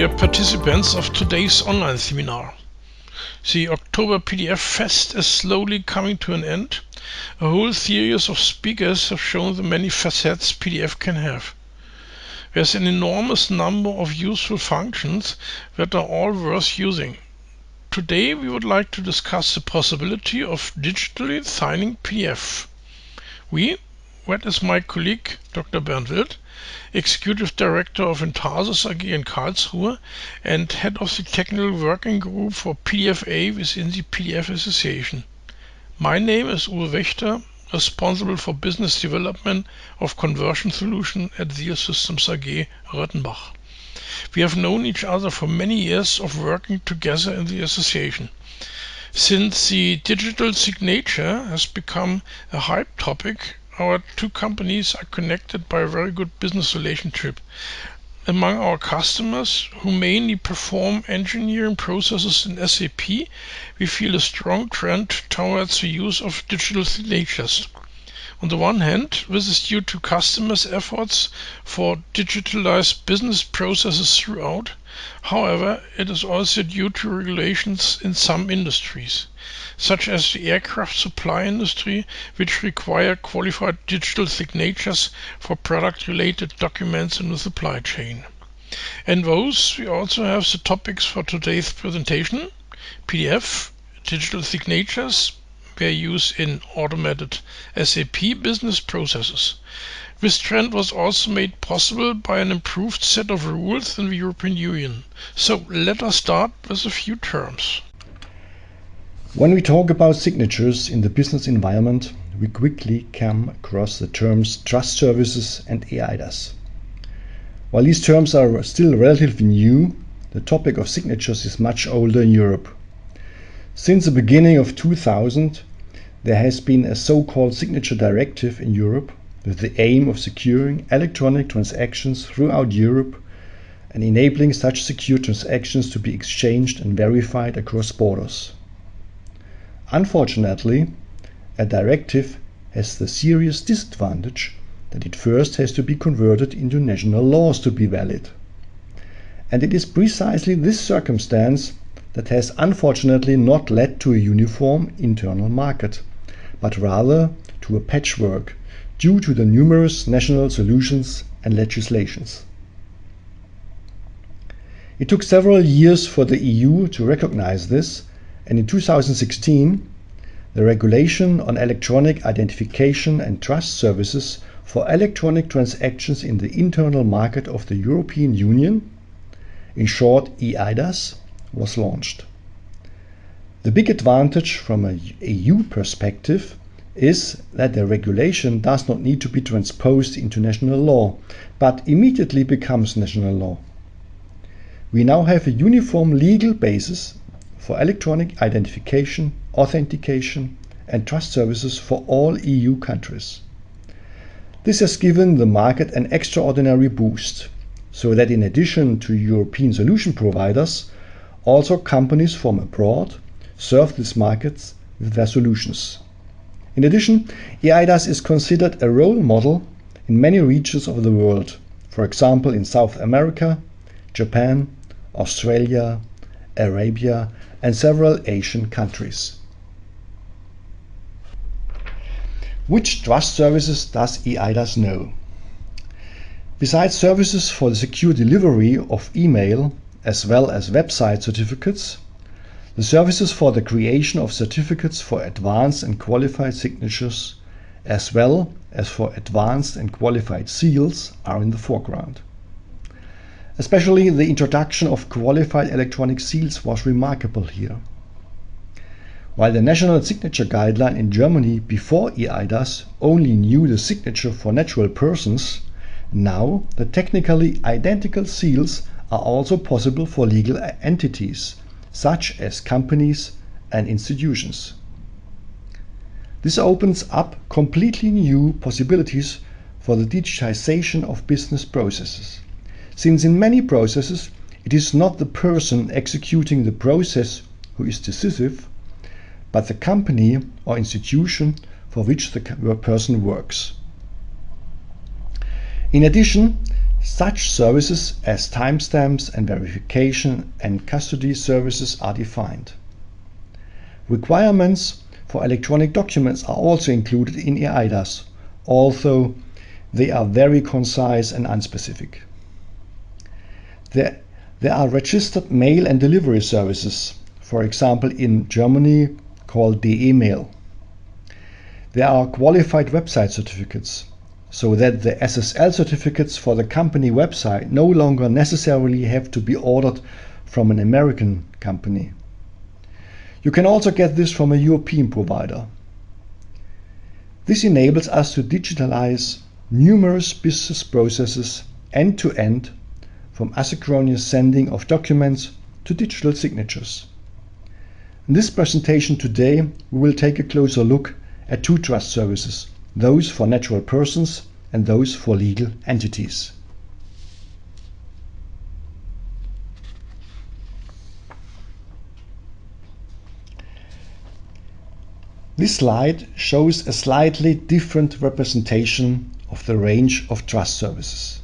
dear participants of today's online seminar. The OctoberPDFest is slowly coming to an end. A whole series of speakers have shown the many facets PDF can have. There's an enormous number of useful functions that are all worth using. Today we would like to discuss the possibility of digitally signing PDF. That is my colleague Dr. Bernd Wild, Executive Director of Intarsus AG in Karlsruhe and Head of the Technical Working Group for PDFA within the PDF Association. My name is Wächter, responsible for business development of conversion solution at Seal Systems AG Röttenbach. We have known each other for many years of working together in the association. Since the digital signature has become a hype topic, our two companies are connected by a very good business relationship. Among our customers, who mainly perform engineering processes in SAP, we feel a strong trend towards the use of digital signatures. On the one hand, this is due to customers' efforts for digitalized business processes throughout. However, it is also due to regulations in some industries, such as the aircraft supply industry, which require qualified digital signatures for product-related documents in the supply chain. And those, we also have the topics for today's presentation: PDF, digital signatures, their use in automated SAP business processes. This trend was also made possible by an improved set of rules in the European Union. So let us start with a few terms. When we talk about signatures in the business environment, we quickly come across the terms trust services and eIDAS. While these terms are still relatively new, the topic of signatures is much older in Europe. Since the beginning of 2000, there has been a so-called signature directive in Europe with the aim of securing electronic transactions throughout Europe and enabling such secure transactions to be exchanged and verified across borders. Unfortunately, a directive has the serious disadvantage that it first has to be converted into national laws to be valid. And it is precisely this circumstance that has unfortunately not led to a uniform internal market, but rather to a patchwork due to the numerous national solutions and legislations. It took several years for the EU to recognize this, and in 2016, the Regulation on Electronic Identification and Trust Services for Electronic Transactions in the Internal Market of the European Union, in short eIDAS, was launched. The big advantage from an EU perspective is that the regulation does not need to be transposed into national law, but immediately becomes national law. We now have a uniform legal basis for electronic identification, authentication, and trust services for all EU countries. This has given the market an extraordinary boost, so that in addition to European solution providers, also companies from abroad serve these markets with their solutions. In addition, eIDAS is considered a role model in many regions of the world, for example in South America, Japan, Australia, Arabia, and several Asian countries. Which trust services does eIDAS know? Besides services for the secure delivery of email as well as website certificates, the services for the creation of certificates for advanced and qualified signatures as well as for advanced and qualified seals are in the foreground. Especially the introduction of qualified electronic seals was remarkable here. While the national signature guideline in Germany before eIDAS only knew the signature for natural persons, now the technically identical seals are also possible for legal entities, such as companies and institutions. This opens up completely new possibilities for the digitization of business processes, since in many processes it is not the person executing the process who is decisive, but the company or institution for which the person works. In addition, Such services as timestamps and verification and custody services are defined. Requirements for electronic documents are also included in eIDAS, although they are very concise and unspecific. There are registered mail and delivery services, for example in Germany called DE Mail. There are qualified website certificates, so that the SSL certificates for the company website no longer necessarily have to be ordered from an American company. You can also get this from a European provider. This enables us to digitalize numerous business processes end-to-end, from asynchronous sending of documents to digital signatures. In this presentation today, we will take a closer look at two trust services, those for natural persons and those for legal entities. This slide shows a slightly different representation of the range of trust services.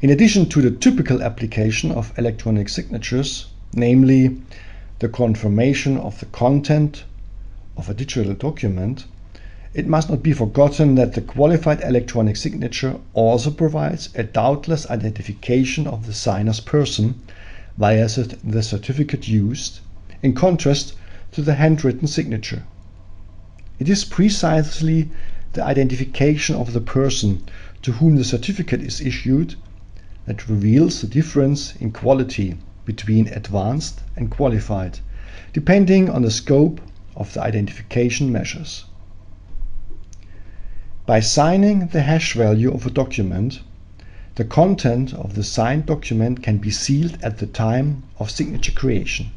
In addition to the typical application of electronic signatures, namely the confirmation of the content of a digital document, it must not be forgotten that the qualified electronic signature also provides a doubtless identification of the signer's person via the certificate used, in contrast to the handwritten signature. It is precisely the identification of the person to whom the certificate is issued that reveals the difference in quality between advanced and qualified, depending on the scope of the identification measures. By signing the hash value of a document, the content of the signed document can be sealed at the time of signature creation.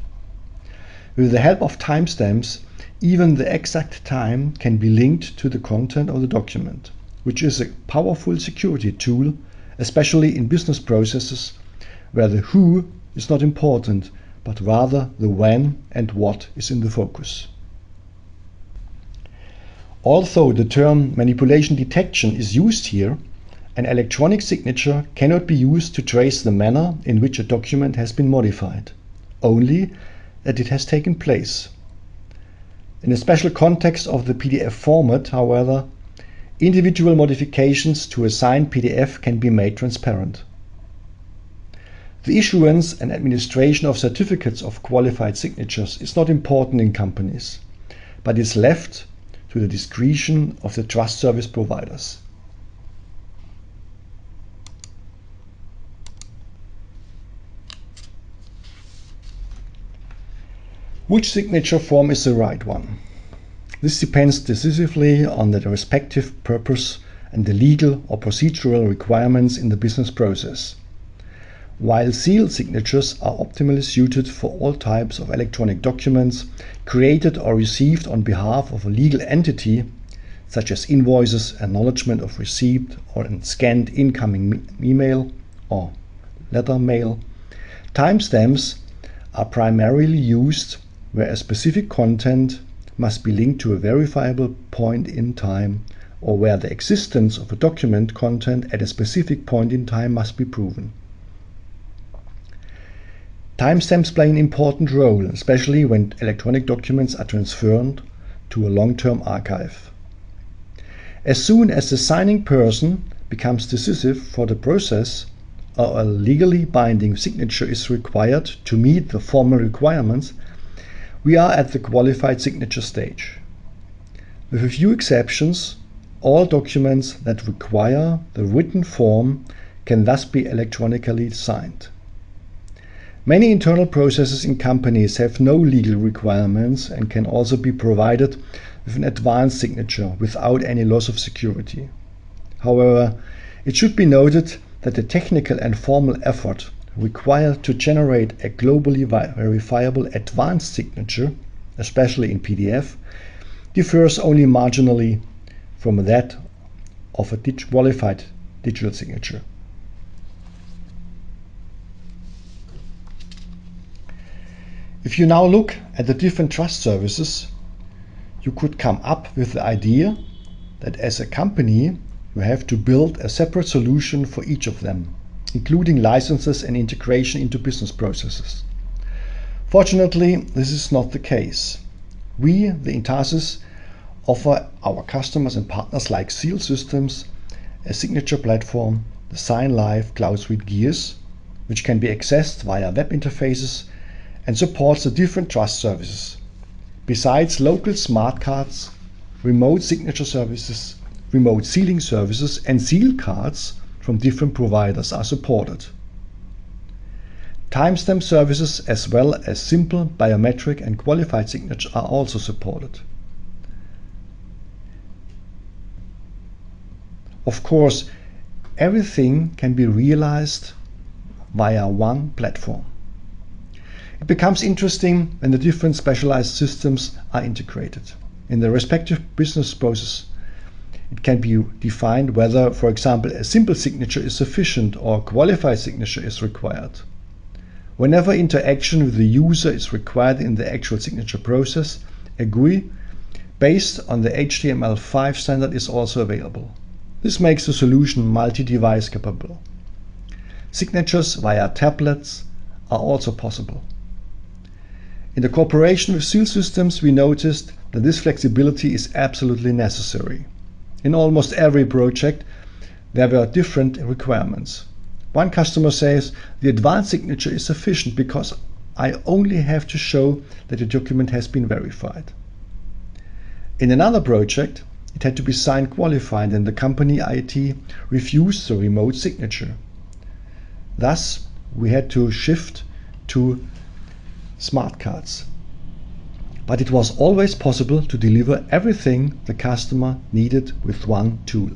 With the help of timestamps, even the exact time can be linked to the content of the document, which is a powerful security tool, especially in business processes where the who is not important, but rather the when and what is in the focus. Although the term manipulation detection is used here, an electronic signature cannot be used to trace the manner in which a document has been modified, only that it has taken place. In a special context of the PDF format, however, individual modifications to a signed PDF can be made transparent. The issuance and administration of certificates of qualified signatures is not important in companies, but is left to the discretion of the trust service providers. Which signature form is the right one? This depends decisively on the respective purpose and the legal or procedural requirements in the business process. While sealed signatures are optimally suited for all types of electronic documents created or received on behalf of a legal entity, such as invoices, acknowledgement of receipt, or scanned incoming email or letter mail, timestamps are primarily used where a specific content must be linked to a verifiable point in time, or where the existence of a document content at a specific point in time must be proven. Timestamps play an important role, especially when electronic documents are transferred to a long-term archive. As soon as the signing person becomes decisive for the process, or a legally binding signature is required to meet the formal requirements, we are at the qualified signature stage. With a few exceptions, all documents that require the written form can thus be electronically signed. Many internal processes in companies have no legal requirements and can also be provided with an advanced signature without any loss of security. However, it should be noted that the technical and formal effort required to generate a globally verifiable advanced signature, especially in PDF, differs only marginally from that of a qualified digital signature. If you now look at the different trust services, you could come up with the idea that as a company, you have to build a separate solution for each of them, including licenses and integration into business processes. Fortunately, this is not the case. We, the Intasis, offer our customers and partners like Seal Systems a signature platform, the SignLive Cloud Suite Gears, which can be accessed via web interfaces and supports the different trust services. Besides local smart cards, remote signature services, remote sealing services and seal cards from different providers are supported. Timestamp services as well as simple biometric and qualified signature are also supported. Of course, everything can be realized via one platform. It becomes interesting when the different specialized systems are integrated. In the respective business process, it can be defined whether, for example, a simple signature is sufficient or a qualified signature is required. Whenever interaction with the user is required in the actual signature process, a GUI based on the HTML5 standard is also available. This makes the solution multi-device capable. Signatures via tablets are also possible. In the cooperation with Seal Systems, we noticed that this flexibility is absolutely necessary. In almost every project, there were different requirements. One customer says, the advanced signature is sufficient because I only have to show that the document has been verified. In another project, it had to be signed qualified and the company IT refused the remote signature. Thus, we had to shift to smart cards. But it was always possible to deliver everything the customer needed with one tool.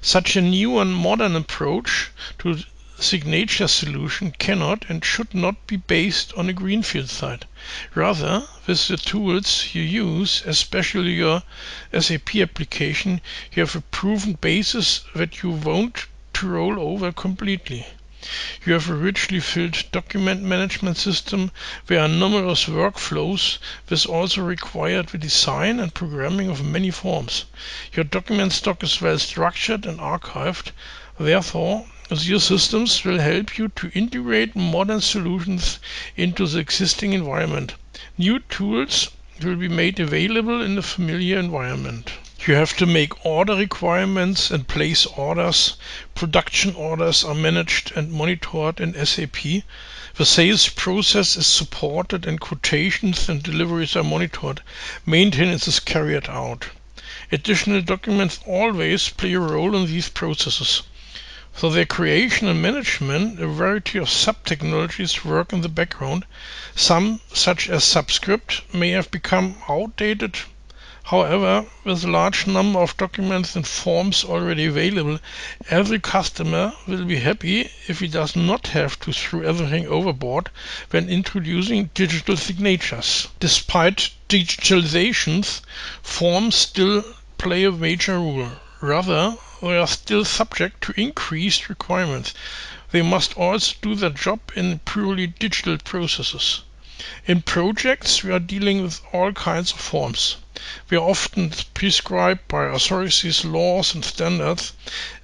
Such a new and modern approach to signature solution cannot and should not be based on a greenfield site. Rather, with the tools you use, especially your SAP application, you have a proven basis that you won't to roll over completely. You have a richly filled document management system where are numerous workflows which also require the design and programming of many forms. Your document stock is well structured and archived. Therefore, your systems will help you to integrate modern solutions into the existing environment. New tools will be made available in the familiar environment. You have to make order requirements and place orders. Production orders are managed and monitored in SAP. The sales process is supported and quotations and deliveries are monitored. Maintenance is carried out. Additional documents always play a role in these processes. For their creation and management, a variety of sub-technologies work in the background. Some, such as subscript, may have become outdated. However, with a large number of documents and forms already available, every customer will be happy if he does not have to throw everything overboard when introducing digital signatures. Despite digitalizations, forms still play a major role. Rather, they are still subject to increased requirements. They must also do their job in purely digital processes. In projects, we are dealing with all kinds of forms. They are often prescribed by authorities, laws and standards.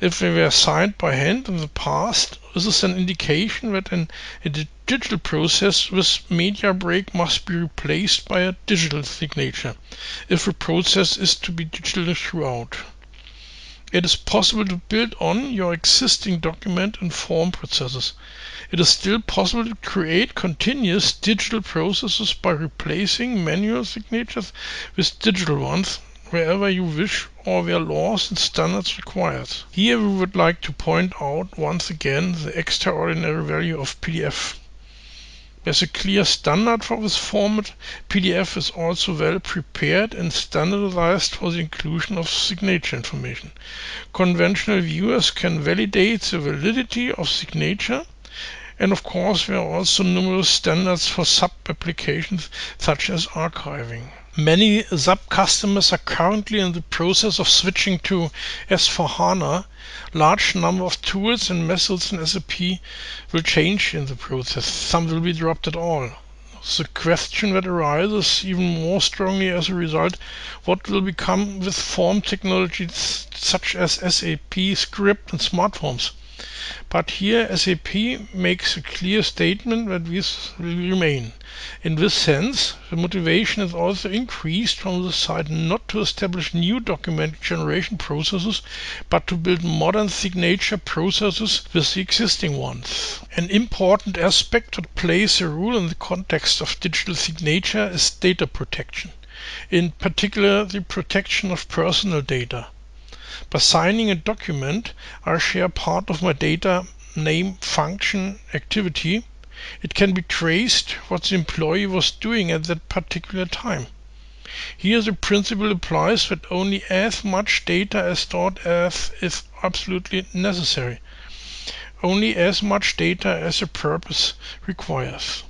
If they were signed by hand in the past, this is an indication that a digital process with media break must be replaced by a digital signature, if the process is to be digital throughout. It is possible to build on your existing document and form processes. It is still possible to create continuous digital processes by replacing manual signatures with digital ones wherever you wish or where laws and standards require it. Here we would like to point out once again the extraordinary value of PDF. There's a clear standard for this format. PDF is also well prepared and standardized for the inclusion of signature information. Conventional viewers can validate the validity of signature. And of course, there are also numerous standards for sub-applications such as archiving. Many SAP customers are currently in the process of switching to S/4HANA. Large number of tools and methods in SAP will change in the process. Some will be dropped at all. The question that arises even more strongly as a result, what will become with form technologies such as SAP Script and Smartphones. But here SAP makes a clear statement that this will remain. In this sense, the motivation is also increased from the side not to establish new document generation processes, but to build modern signature processes with the existing ones. An important aspect that plays a role in the context of digital signature is data protection, in particular the protection of personal data. By signing a document, I share part of my data, name, function, activity. It can be traced what the employee was doing at that particular time. Here the principle applies that only as much data is stored as is absolutely necessary. Only as much data as the purpose requires.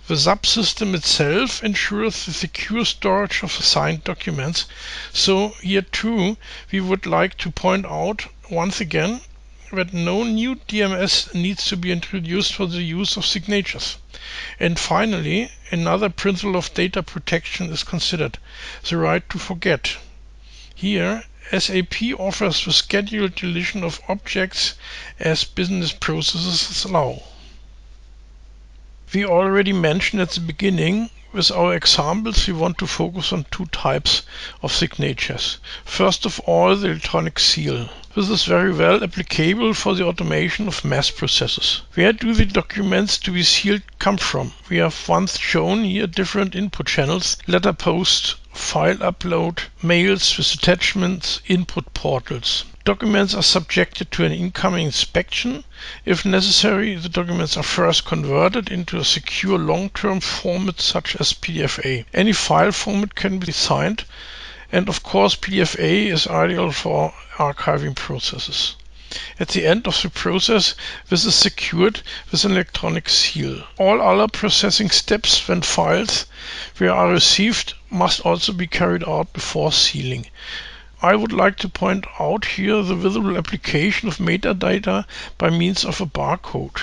The subsystem itself ensures the secure storage of signed documents, so here too we would like to point out once again that no new DMS needs to be introduced for the use of signatures. And finally, another principle of data protection is considered, the right to forget. Here, SAP offers the scheduled deletion of objects as business processes allow. We already mentioned at the beginning, with our examples we want to focus on two types of signatures. First of all, the electronic seal. This is very well applicable for the automation of mass processes. Where do the documents to be sealed come from? We have once shown here different input channels: letter post, file upload, mails with attachments, input portals. Documents are subjected to an incoming inspection. If necessary, the documents are first converted into a secure long-term format such as PDFA. Any file format can be signed, and of course PDFA is ideal for archiving processes. At the end of the process, this is secured with an electronic seal. All other processing steps when files are received must also be carried out before sealing. I would like to point out here the visible application of metadata by means of a barcode.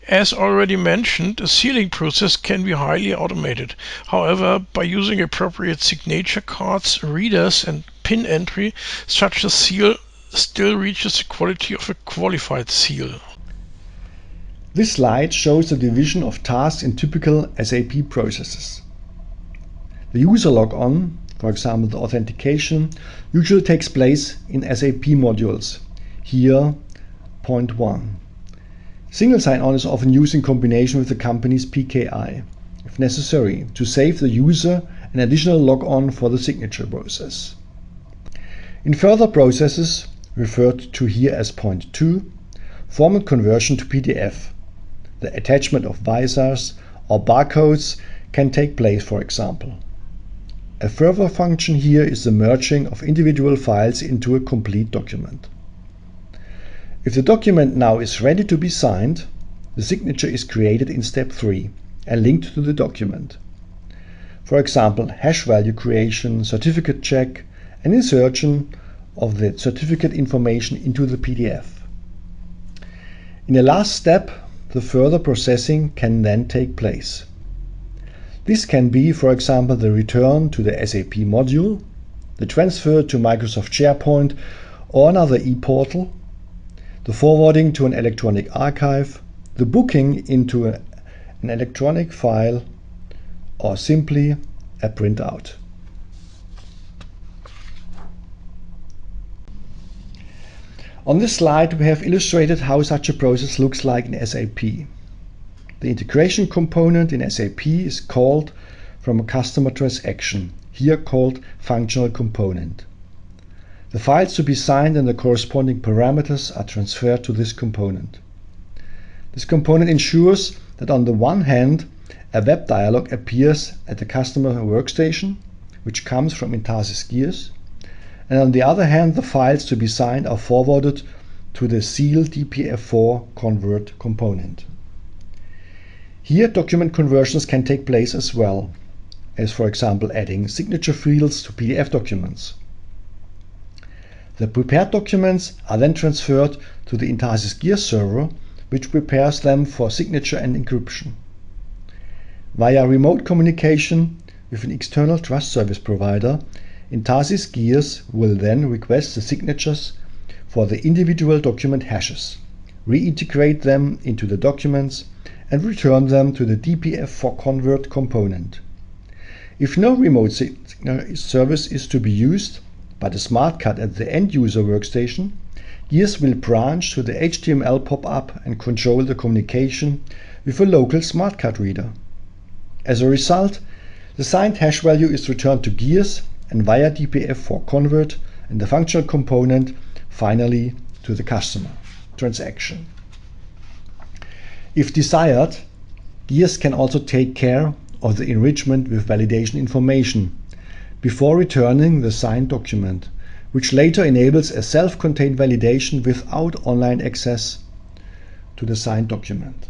As already mentioned, a sealing process can be highly automated. However, by using appropriate signature cards, readers and pin entry, such a seal still reaches the quality of a qualified seal. This slide shows the division of tasks in typical SAP processes. The user logon, for example the authentication, usually takes place in SAP modules. Here, point 1. Single sign-on is often used in combination with the company's PKI, if necessary, to save the user an additional logon for the signature process. In further processes, referred to here as point 2, format conversion to PDF, the attachment of visors or barcodes can take place, for example. A further function here is the merging of individual files into a complete document. If the document now is ready to be signed, the signature is created in step 3 and linked to the document. For example, hash value creation, certificate check, and insertion of the certificate information into the PDF. In the last step, the further processing can then take place. This can be, for example, the return to the SAP module, the transfer to Microsoft SharePoint or another e-portal, the forwarding to an electronic archive, the booking into an electronic file, or simply a printout. On this slide we have illustrated how such a process looks like in SAP. The integration component in SAP is called from a customer transaction, here called functional component. The files to be signed and the corresponding parameters are transferred to this component. This component ensures that on the one hand a web dialog appears at the customer workstation, which comes from Intersys Gears, and on the other hand the files to be signed are forwarded to the seal DPF4 convert component. Here document conversions can take place as well, as for example adding signature fields to PDF documents. The prepared documents are then transferred to the Intersys Gears server, which prepares them for signature and encryption. Via remote communication with an external trust service provider, In TASIS, Gears will then request the signatures for the individual document hashes, reintegrate them into the documents, and return them to the DPF for convert component. If no remote service is to be used, but a smart card at the end-user workstation, Gears will branch to the HTML pop-up and control the communication with a local smart card reader. As a result, the signed hash value is returned to Gears and via DPF for convert and the functional component finally to the customer transaction. If desired, Gears can also take care of the enrichment with validation information before returning the signed document, which later enables a self-contained validation without online access to the signed document.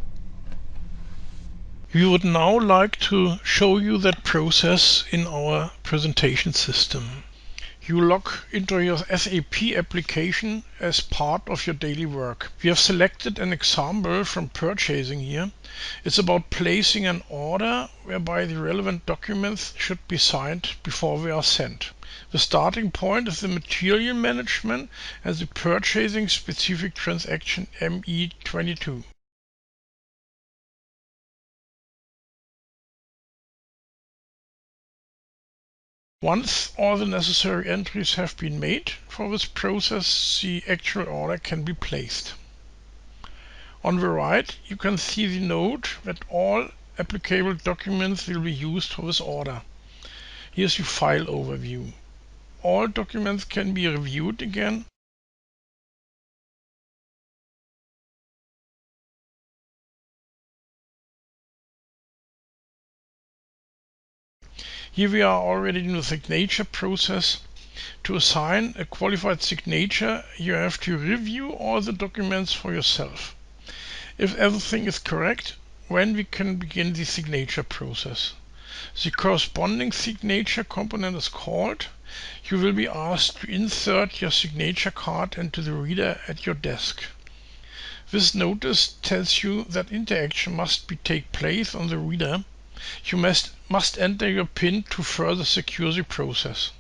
We would now like to show you that process in our presentation system. You log into your SAP application as part of your daily work. We have selected an example from purchasing here. It's about placing an order whereby the relevant documents should be signed before they are sent. The starting point is the material management and the purchasing specific transaction ME22. Once all the necessary entries have been made for this process, the actual order can be placed. On the right, you can see the note that all applicable documents will be used for this order. Here's the file overview. All documents can be reviewed again. Here we are already in the signature process. To assign a qualified signature, you have to review all the documents for yourself. If everything is correct, then we can begin the signature process. The corresponding signature component is called. You will be asked to insert your signature card into the reader at your desk. This notice tells you that interaction must take place on the reader. You must enter your PIN to further secure the process.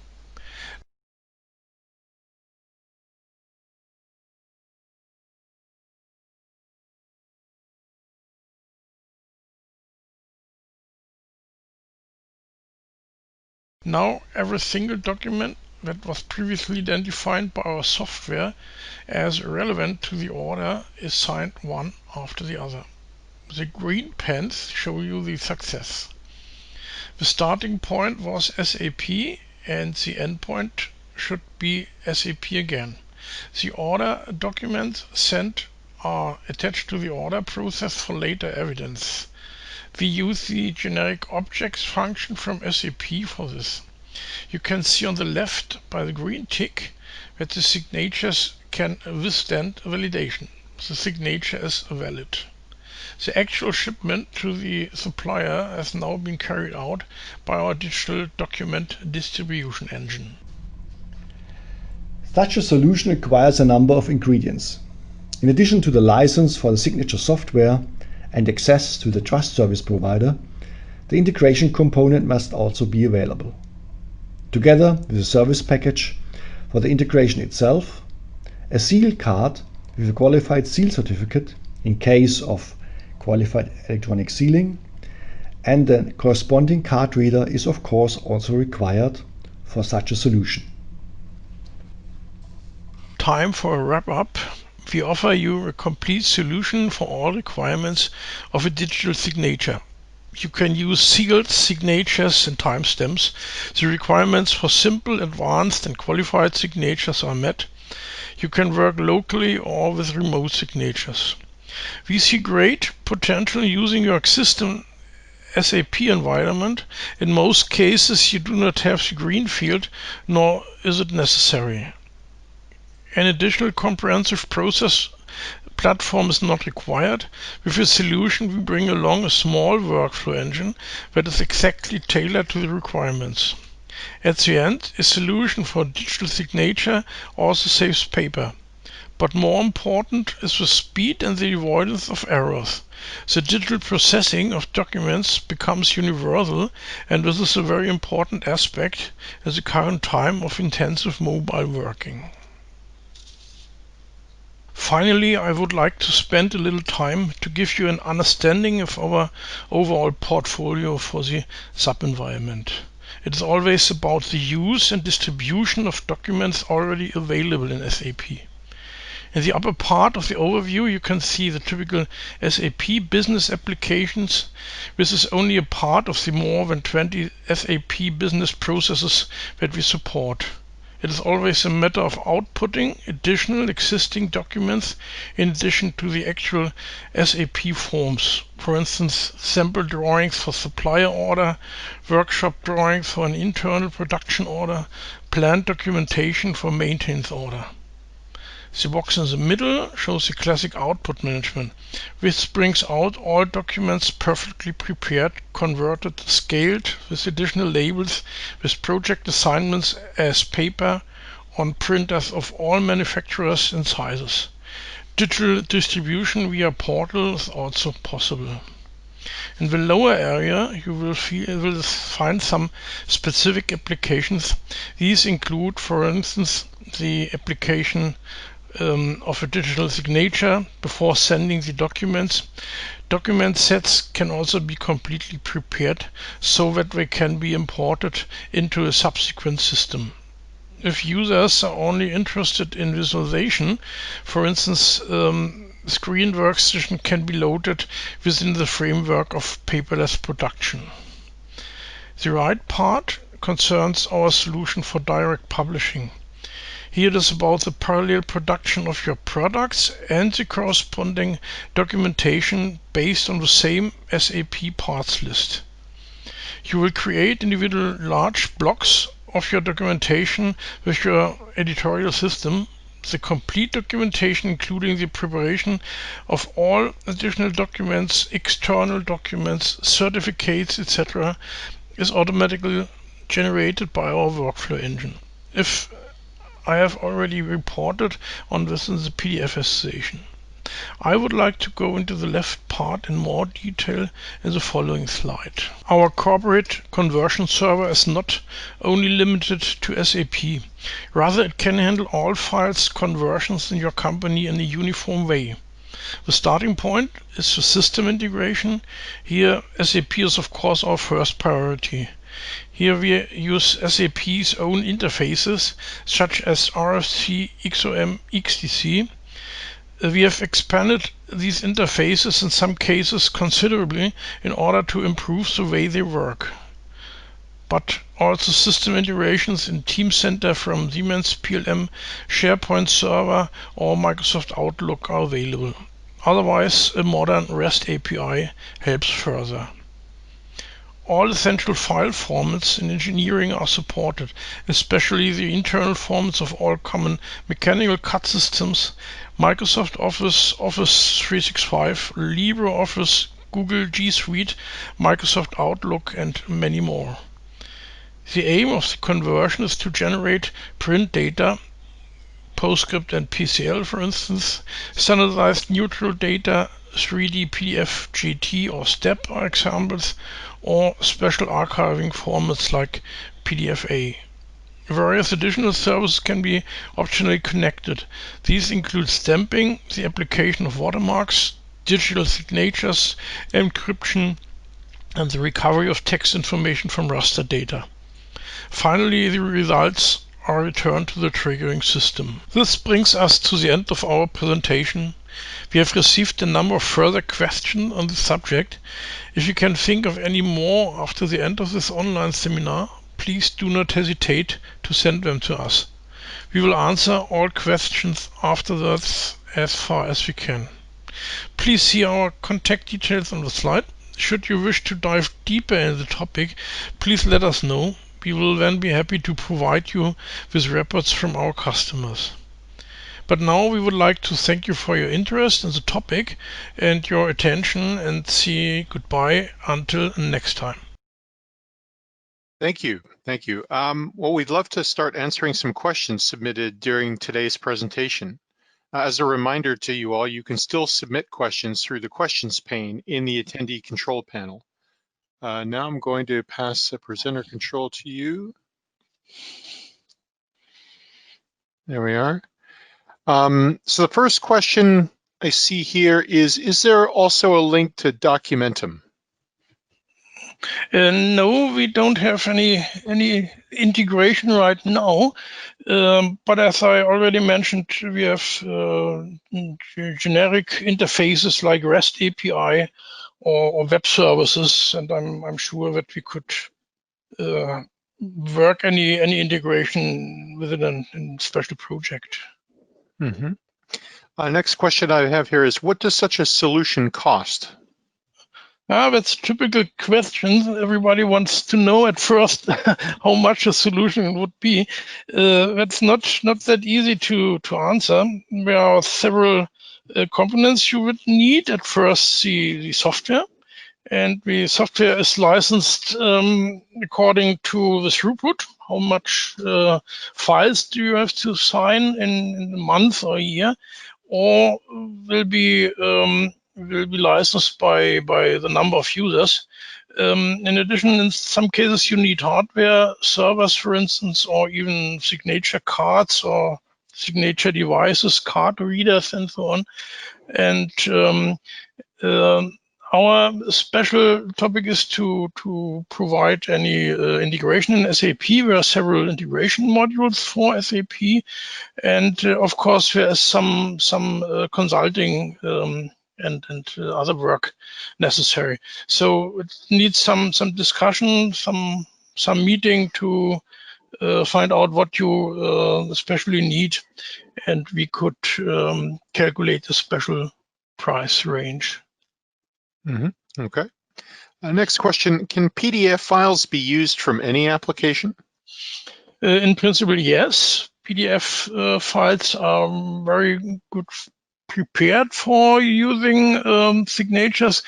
Now every single document that was previously identified by our software as relevant to the order is signed one after the other. The green pens show you the success. The starting point was SAP and the endpoint should be SAP again. The order documents sent are attached to the order process for later evidence. We use the generic objects function from SAP for this. You can see on the left by the green tick that the signatures can withstand validation. The signature is valid. The actual shipment to the supplier has now been carried out by our digital document distribution engine. Such a solution requires a number of ingredients. In addition to the license for the signature software and access to the trust service provider, the integration component must also be available. Together with a service package for the integration itself, a seal card with a qualified seal certificate in case of qualified electronic sealing, and the corresponding card reader is of course also required for such a solution. Time for a wrap-up. We offer you a complete solution for all requirements of a digital signature. You can use sealed signatures and timestamps. The requirements for simple, advanced and qualified signatures are met. You can work locally or with remote signatures. We see great potential using your existing SAP environment. In most cases you do not have the green field, nor is it necessary. An additional comprehensive process platform is not required. With a solution we bring along a small workflow engine that is exactly tailored to the requirements. At the end, a solution for digital signature also saves paper. But more important is the speed and the avoidance of errors. The digital processing of documents becomes universal, and this is a very important aspect at the current time of intensive mobile working. Finally, I would like to spend a little time to give you an understanding of our overall portfolio for the SAP environment. It is always about the use and distribution of documents already available in SAP. In the upper part of the overview, you can see the typical SAP business applications. This is only a part of the more than 20 SAP business processes that we support. It is always a matter of outputting additional existing documents in addition to the actual SAP forms. For instance, sample drawings for supplier order, workshop drawings for an internal production order, plant documentation for maintenance order. The box in the middle shows the classic output management. This brings out all documents perfectly prepared, converted, scaled with additional labels, with project assignments as paper on printers of all manufacturers and sizes. Digital distribution via portal is also possible. In the lower area, you will find some specific applications. These include, for instance, the application of a digital signature before sending the documents. Document sets can also be completely prepared so that they can be imported into a subsequent system. If users are only interested in visualization, for instance, screen workstation can be loaded within the framework of paperless production. The right part concerns our solution for direct publishing. Here it is about the parallel production of your products and the corresponding documentation based on the same SAP parts list. You will create individual large blocks of your documentation with your editorial system. The complete documentation, including the preparation of all additional documents, external documents, certificates, etc., is automatically generated by our workflow engine. If I have already reported on this in the PDFest session. I would like to go into the left part in more detail in the following slide. Our corporate conversion server is not only limited to SAP, rather it can handle all files conversions in your company in a uniform way. The starting point is the system integration. Here SAP is of course our first priority. Here we use SAP's own interfaces such as RFC, XOM, XDC. We have expanded these interfaces in some cases considerably in order to improve the way they work. But also system integrations in Teamcenter from Siemens PLM, SharePoint Server or Microsoft Outlook are available. Otherwise, a modern REST API helps further. All essential file formats in engineering are supported, especially the internal formats of all common mechanical cut systems, Microsoft Office, Office 365, LibreOffice, Google G Suite, Microsoft Outlook, and many more. The aim of the conversion is to generate print data, PostScript and PCL for instance, standardized neutral data, 3D PDF, GT or STEP are examples, or special archiving formats like PDF-A. Various additional services can be optionally connected. These include stamping, the application of watermarks, digital signatures, encryption, and the recovery of text information from raster data. Finally, the results are returned to the triggering system. This brings us to the end of our presentation. We have received a number of further questions on the subject. If you can think of any more after the end of this online seminar, please do not hesitate to send them to us. We will answer all questions afterwards as far as we can. Please see our contact details on the slide. Should you wish to dive deeper in the topic, please let us know. We will then be happy to provide you with reports from our customers. But now we would like to thank you for your interest in the topic and your attention, and say goodbye until next time. Thank you. Thank you. Well, we'd love to start answering some questions submitted during today's presentation. As a reminder to you all, you can still submit questions through the questions pane in the attendee control panel. Now I'm going to pass the presenter control to you. There we are. So the first question I see here is there also a link to Documentum? No, we don't have any integration right now. But as I already mentioned, we have generic interfaces like REST API or web services, and I'm sure that we could work any integration within a special project. Mm-hmm. Next question I have here is, what does such a solution cost? That's a typical question. Everybody wants to know at first how much a solution would be. That's not that easy to answer. There are several components you would need. At first, the software. And the software is licensed according to the throughput. How much files do you have to sign in a month or a year? Or will be licensed by the number of users. In addition, in some cases, you need hardware servers, for instance, or even signature cards or signature devices, card readers, and so on. And our special topic is to provide any integration in SAP. There are several integration modules for SAP, and of course there is some consulting and other work necessary. So it needs some discussion, some meeting to find out what you especially need, and we could calculate a special price range. Mm-hmm. Okay. Next question, can PDF files be used from any application? In principle, yes. PDF files are very good prepared for using signatures,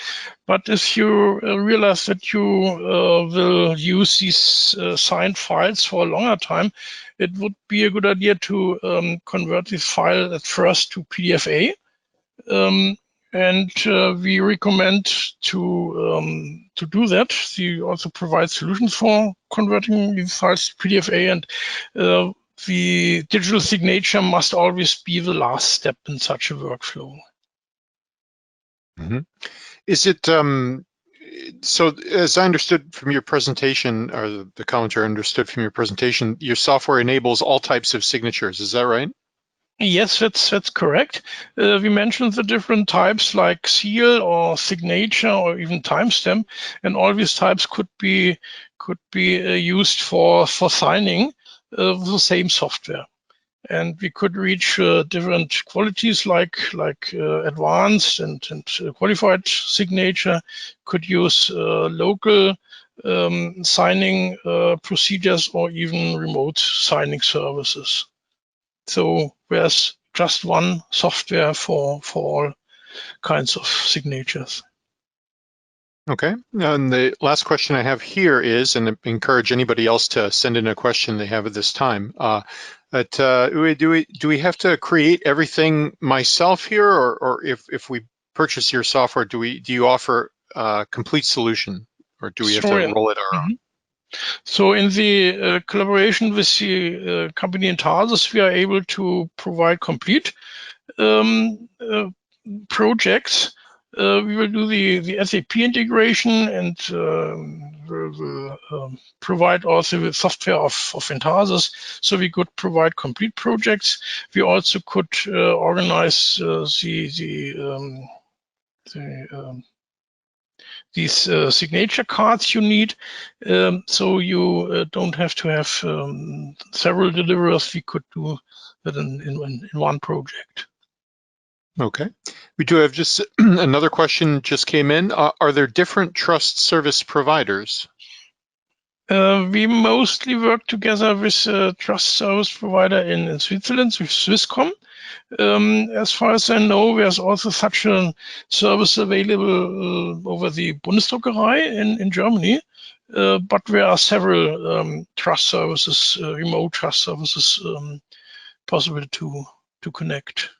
but if you realize that you will use these signed files for a longer time, it would be a good idea to convert this file at first to PDFA. And we recommend to do that. We also provide solutions for converting these files to PDFA, and the digital signature must always be the last step in such a workflow. Mm-hmm. Is it so? As I understood from your presentation, or the commenter understood from your presentation, your software enables all types of signatures. Is that right? Yes, that's correct. We mentioned the different types like seal or signature or even timestamp, and all these types could be used for signing with the same software. And we could reach different qualities like advanced and qualified signature. Could use local signing procedures or even remote signing services. So there's just one software for all kinds of signatures. Okay, and the last question I have here is, and I encourage anybody else to send in a question they have at this time, do we have to create everything myself here, or if we purchase your software, do you offer a complete solution, or do we have to roll it our own? So in the collaboration with the company Tarsus, we are able to provide complete projects. We will do the SAP integration, and we'll provide also the software of Tarsus, so we could provide complete projects. We also could organize these signature cards you need, so you don't have to have several deliverers. We could do that in one project. Okay, we do have just another question just came in. Are there different trust service providers? We mostly work together with a trust service provider in Switzerland, with Swisscom. As far as I know, there's also such a service available over the Bundesdruckerei in Germany, but there are several trust services, remote trust services possible to connect.